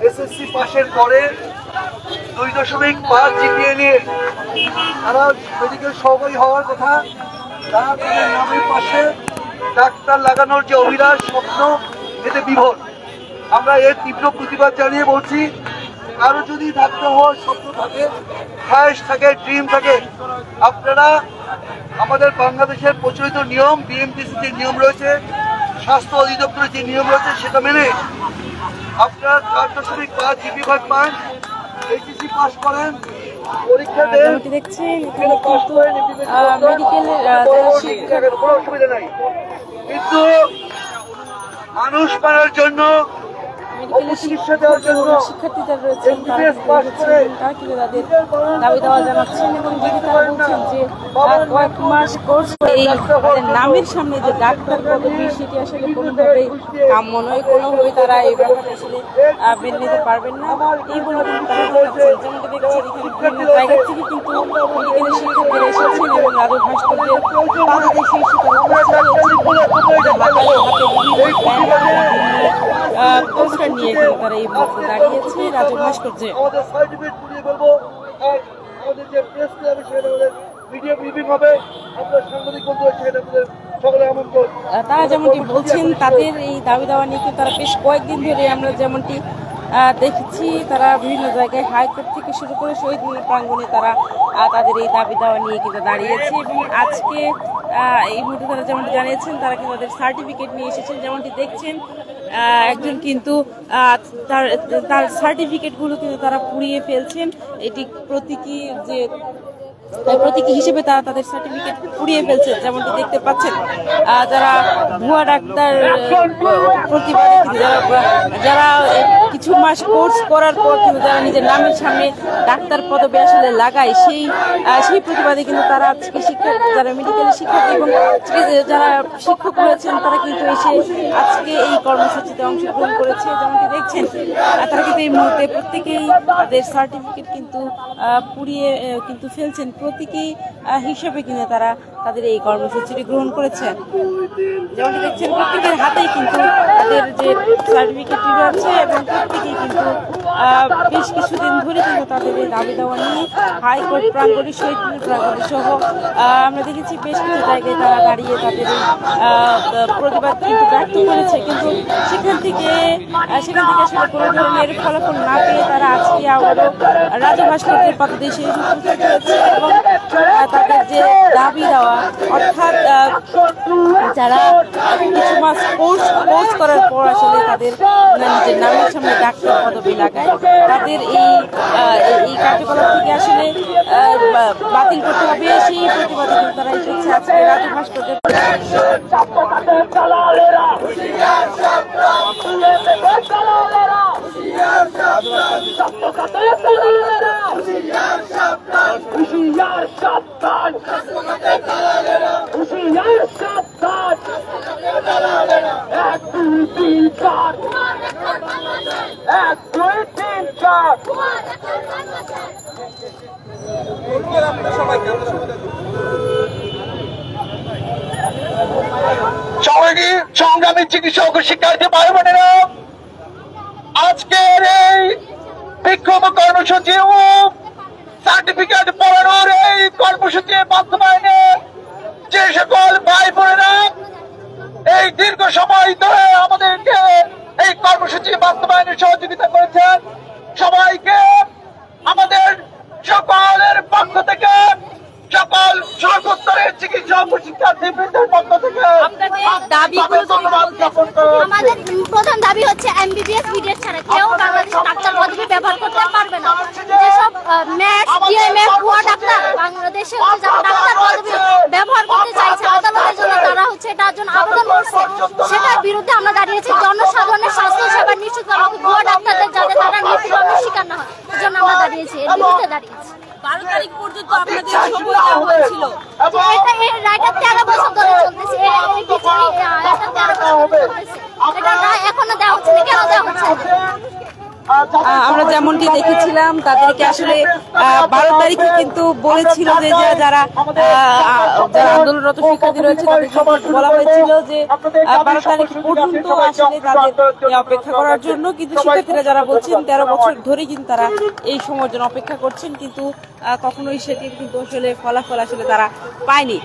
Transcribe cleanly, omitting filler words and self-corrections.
SSC পাশের পরে 2.5 GPA নিয়ে তারা মেডিকেল সহকারী হওয়ার কথা, তারা তাদের নামের পাশে ডাক্তার লাগানোর যে অভিলাষ স্বপ্ন, এতে বিভোর। আমরা এর তীব্র প্রতিবাদ জানিয়ে বলছি, কারো যদি ডাক্তার হওয়ার স্বপ্ন থাকে, খ্যাস থাকে, ড্রিম থাকে, আপনারা আমাদের বাংলাদেশের প্রচলিত নিয়ম, বিএমটিসি যে নিয়ম রয়েছে, স্বাস্থ্য অধিদপ্তরের যে নিয়ম রয়েছে, সেটা মেনে আপনারা 4.5 জিপি পান, এইচএসসি পাস করেন, পরীক্ষা দেন, কোনো অসুবিধা নাই। কিন্তু মানুষ মারার জন্য, চিকিৎসা দেওয়ার জন্য শিক্ষার্থীরা রয়েছেন তারা কিন্তু তাদের দাবি দেওয়া জানাচ্ছেন এবং যদি তারা বলছেন যে কয়েক মাস কোর্স এই নামের সামনে যে ডাক্তার পদবি, সেটি আসলে কোনোভাবেই কাম্য নয়, কোনোভাবেই তারা এই ব্যাপারটা আসলে মেনে নিতে পারবেন না, এই বলে কিন্তু তারা জানাচ্ছেন। যেমনটি দেখছেন এখানে বিভিন্ন জায়গা থেকে কিন্তু মেডিকেলের শিক্ষার্থীরা এসেছেন এবং রাজু ভাস্কর্যের তাদের সেই পোস্টার নিয়ে কিন্তু তারা এই মুহূর্তে দাঁড়িয়েছে রাজু ভাস্কর্যে। তারা যেমনটি বলছেন, তাদের এই দাবি দেওয়া নিয়ে কিন্তু তারা বেশ কয়েকদিন ধরে আমরা যেমনটি দেখেছি, তারা বিভিন্ন জায়গায় হাইকোর্ট থেকে শুরু করে শহীদ মিনার প্রাঙ্গণে তারা তাদের এই দাবি দেওয়া নিয়ে কিন্তু দাঁড়িয়েছে এবং আজকে এই মুহূর্তে তারা যেমনটি জানিয়েছেন, তারা কিন্তু তাদের সার্টিফিকেট নিয়ে এসেছেন। যেমনটি দেখছেন একজন কিন্তু তার সার্টিফিকেটগুলো কিন্তু তারা পুড়িয়ে ফেলছেন, এটি প্রতীকী হিসেবে তারা তাদের সার্টিফিকেট পুড়িয়ে ফেলছেন। যেমনটি দেখতে পাচ্ছেন, যারা ভুয়া ডাক্তার প্রতিবাদে যারা কিছু মাস কোর্স করার পর কিন্তু যারা নিজের নামের সামনে ডাক্তার পদবি আসলে লাগায়, সেই প্রতিবাদে কিন্তু তারা আজকে যারা মেডিকেলের শিক্ষার্থী এবং যারা শিক্ষক রয়েছেন, তারা কিন্তু এসে আজকে এই কর্মসূচিতে অংশগ্রহণ করেছে। যেমনটি দেখছেন, তারা কিন্তু এই মুহূর্তে প্রত্যেকেই তাদের সার্টিফিকেট কিন্তু পুড়িয়ে কিন্তু ফেলছেন, প্রতীকী হিসেবে কিন্তু তারা তাদের এই কর্মসূচিটি গ্রহণ করেছে। যেমনটি দেখছেন, প্রত্যেকের হাতেই কিন্তু তাদের যে সার্টিফিকেটটি রয়েছে এবং প্রত্যেকেই কিন্তু বেশ কিছুদিন ধরে কিন্তু তাদের এই দাবি দেওয়া নিয়ে হাইকোর্ট প্রাঙ্গণে, শহীদ মিনার প্রাঙ্গণে সহ আমরা দেখেছি বেশ কিছু জায়গায় তারা দাঁড়িয়ে তাদের এই প্রতিবাদ কিন্তু ব্যক্ত করেছে। কিন্তু সেখান থেকে আসলে কোনো ধরনের ফলাফল না পেয়ে তারা আজকে আবারও রাজু ভাস্কর্যের পাদদেশে উপস্থিত হয়েছে এবং তাদের যে দাবি দেওয়া, অর্থাৎ যারা কিছু মাস কোর্স করার পর আসলে তাদের নিজের নামের সামনে ডাক্তার পদবি লাগায়, তাদের এই কার্যকলাপ থেকে আসলে বাতিল করতে হবে, সেই প্রতিবাদে কিন্তু তারা এসেছে আজকে রাজু ভাস্কর্যের। সংগ্রামী চিকিৎসক ও শিক্ষার্থী ভাই বোনেরা, আজকের এই বিক্ষোভ কর্মসূচি ও সার্টিফিকেট পড়ানোর এই কর্মসূচি বাস্তবায়নে যে সকল ভাই বোনেরা এই দীর্ঘ সময় ধরে আমাদেরকে এই কর্মসূচি বাস্তবায়নে সহযোগিতা করেছেন, সবাইকে আমাদের সকলের পক্ষ থেকে, সকল সর্বস্তরের চিকিৎসক ও শিক্ষার্থীবৃন্দের পক্ষ থেকে আমাদের প্রধান দাবি হচ্ছে এমবিবিএস বিডিএস ছাড়া কেউ বাংলাদেশে ডাক্তার পদবি ব্যবহার করতে পারবে না। যেসব ম্যাথস ডিএমএফ ভুয়া ডাক্তার বাংলাদেশে যারা ডাক্তার পদবি ব্যবহার করতে চাইছে আদালতের জন্য, তারা এটার জন্য আবেদন করছে, সেটার বিরুদ্ধে আমরা দাঁড়িয়েছি। জনসাধারণের স্বাস্থ্য সেবা নিশ্চিত করা হবে, ভুয়া ডাক্তারদের যাতে তারা নির্যাতনের শিকার না হয়, এজন্য আমরা দাঁড়িয়েছি, এর বিরুদ্ধে দাঁড়িয়েছি। 12 তারিখ পর্যন্ত আপনাদের সময় দেওয়া হয়েছিল, এটা 13 বছর ধরে চলতেছে, এটা 13 বছর চলতেছে, এটা না এখনো দেওয়া হচ্ছে না, কেন দেওয়া হচ্ছে? আমরা যেমনটি দেখেছিলাম তাদেরকে আসলে 12 তারিখে কিন্তু বলেছিল যে যারা আন্দোলনরত শিক্ষার্থী রয়েছে তাদেরকে বলা হয়েছিল যে 12 তারিখ পর্যন্ত আসলে তাদের অপেক্ষা করার জন্য, কিন্তু শিক্ষার্থীরা যারা বলছেন 13 বছর ধরে কিন্তু তারা এই সময়ের জন্য অপেক্ষা করছেন, কিন্তু কখনোই সেটি কিন্তু আসলে ফলাফল আসলে তারা পায়নি।